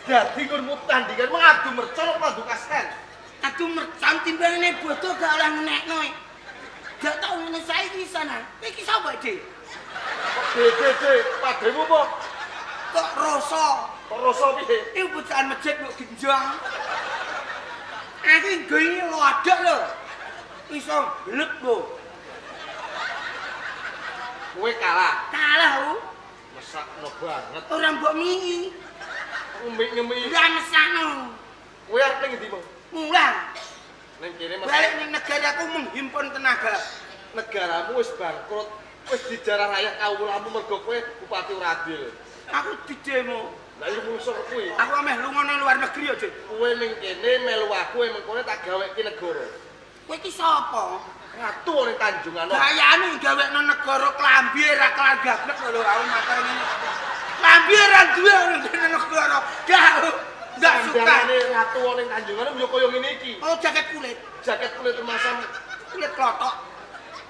Dadi kon tandingan mengadu mercon apa adu kasten? Adu mercon timbangane bodoh gak oleh ngenekno. Gak tau ngene saiki sana. Iki sapa, Dik? Dek, padremu apa? Kok rasa? Kok rasa piye? Iki bocahan masjid kok genjang. Aku nggoyi lo ada lho. Iso blek lho. Kowe kalah. Kalah ku. Mesakno banget. Ora mbok mii. Ngemi. Ora mesakno. Kowe arep ning ndi, Mang? Mulang. Ning kene Mas. Balik ning negaraku menghimpun tenaga. Negaramu wis bangkrut. Wis dijarah rakyat kawulamu mergo kowe bupati ora adil. Aku didemo. Lah iki musuh kuwi. Aku ameh lunga nang luar negeri aja. Kowe ning kene melu aku mengkone tak gaweki negara. Kowe iki sapa? Ratu ning Tanjungan. Gayane gawekno negara klambi ra kelar gablek lho aku matane. Klambi ra duwe ning negara. Gak suka. Ratu ning Tanjungan yo koyo ngene iki. Oh jaket kulit. Jaket kulit emasam Kulit klotok.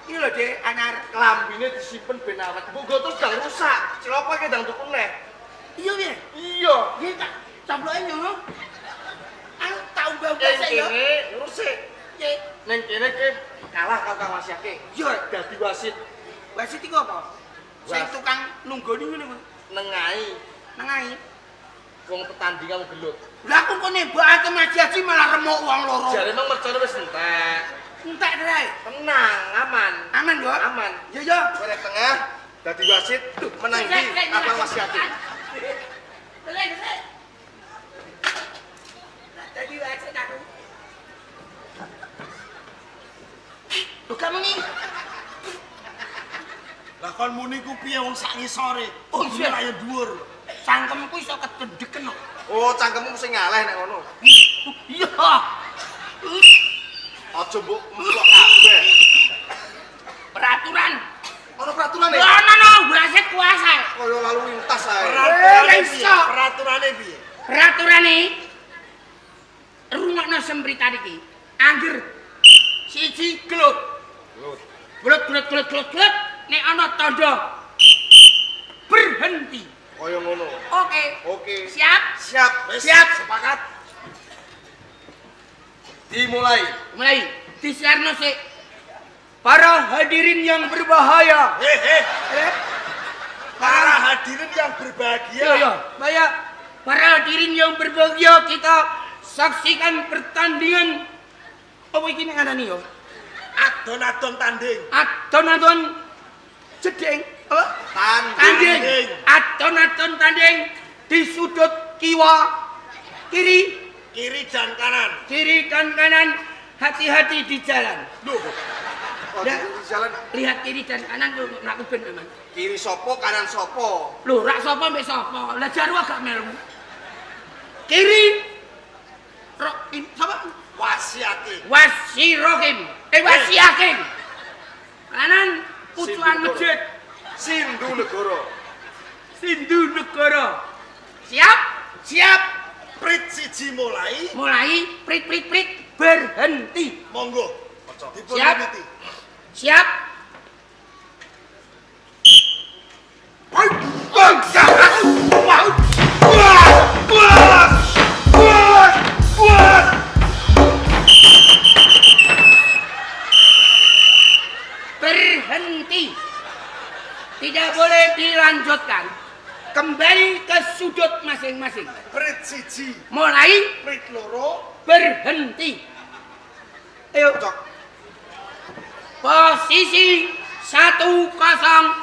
Iki lho Dik, anyar klambine disimpen ben awet. Mbok go terus dang rusak. Celoko iki dang tuku neh. iya piye? Iya. Iki tak caploke yo. Aku tau bau Ning sik yo. kene urus sik. Ye, Ning kene ki kalah karo Kang Wasyake. yo Dadi wasit wasit iki apa? Sing tukang nunggoni ngene kuwi. nengai Nengai. wong pertandingan gelut. Lah aku kok nembakake Majaji malah remuk wong loro. Jare emang mercone wis entek. Entek dhewe. Tenang, aman. Aman yo. Aman. Yo yo. Kowe nek tengah dadi wasit menang iki Kang Wasyake. Lek. Dadi wasit aku. Lho kamu nih. Lah kon muni ku piye wong sak ngisore? Oh iya ayo dhuwur. Cangkemku iso kedendeken kok. Oh, cangkemmu mesti ngaleh nek ngono. Iya. Aja mbok mlok kabeh. Peraturan. Ono peraturan e. Ono wasit kuasa. Kaya lalu lintas ae. Peraturane piye? Peraturane rungokno sembritan iki. Angger siji glut. Glut. Nek ana tanda berhenti. Kaya ngono. Oke. Siap? Siap. Siap. Sepakat. Dimulai. Mulai. Disiarno sik. Para hadirin yang berbahaya. Para hadirin yang berbahagia. Yo. Para hadirin yang berbahagia, kita saksikan pertandingan. Apa iki nek ngarani yo? Adon-adon tanding. Adon-adon jeding. Apa? Tanding. Adon-adon tanding di sudut kiwa kiri. Kiri dan kanan. Kiri dan kanan, hati-hati di jalan. Loh, Di jalan Lihat kiri dan kanan tuh nak ben aman. kiri sopo, kanan sopo. Loh, rak sapa mbek sapa? Lah jaru agak melu. Kiri sapa? Wasyake. Wasirokim. Wasiaking. Kanan pucuan masjid. Sindu negara. Sindu negara. Siap? Siap. Prit siji mulai. Mulai prit berhenti. Monggo. Dipun Siap. mimiti. Siap. Berhenti. Tidak boleh dilanjutkan. Kembali ke sudut masing-masing. Prit siji. Mulai Prit loro. berhenti. Ayo. Posisi 1-0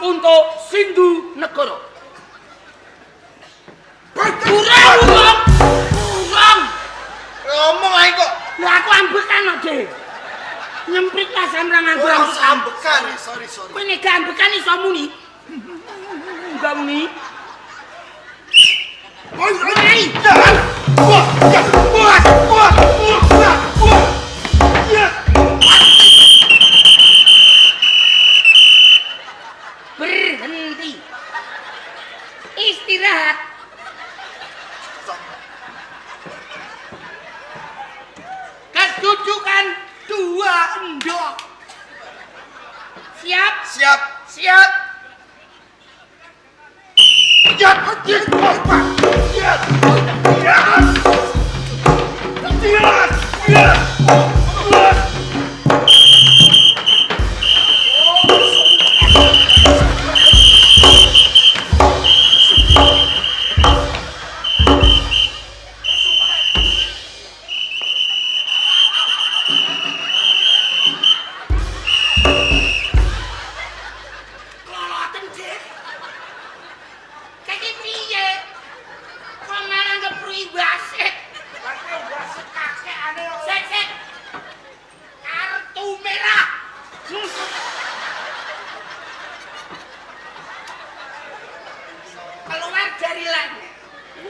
untuk Sindu Negara. Kurang. Ngomong ae kok. Lah aku ambekan kok, Dik. Nyemprit lah sampean nganggo Harus ambekan. Sorry. Kowe nek gak ambekan iso muni. Enggak muni. Berhenti. Istirahat. Kedudukan 2 endok. Siap? Siap. Siap. Ya,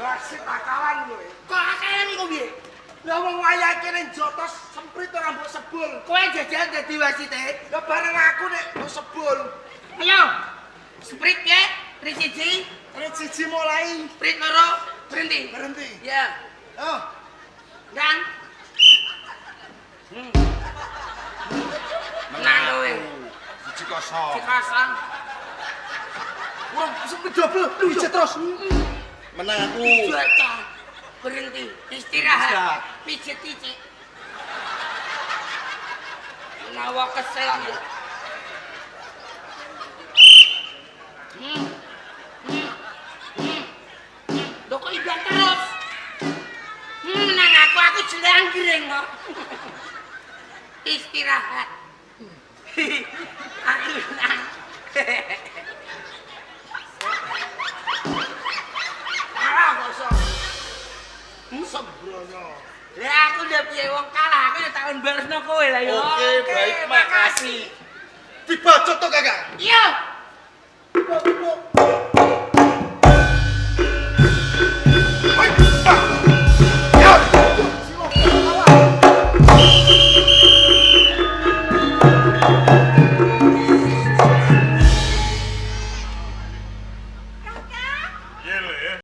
Wasit akalan kowe. Kok akalan iku piye? Lah wong wayahe kene jotos semprit ora mbok sebul. Kowe jajan dadi wasite. Lah bareng aku nek mbok sebul. Ayo. Sprint ya, Prit siji. Prit siji mulai. Prit loro, berhenti. Berhenti. Ya. Oh. Dan menang kowe. 1-0. Cikasang. Wong sampe double pijet terus. Menang aku. Baca. Berhenti. Istirahat. Pijet titik. Menawa kesel ya. Lho kok iban terus? Menang aku jelanggiring kok. Istirahat. Aku menang. Kalah kosong. Sembrono. Lah aku udah piye wong kalah, aku udah takon baresno kowe lah yo. Oke, baik, makasih. Dibacot to, Kakak. Iya. Tiba-tiba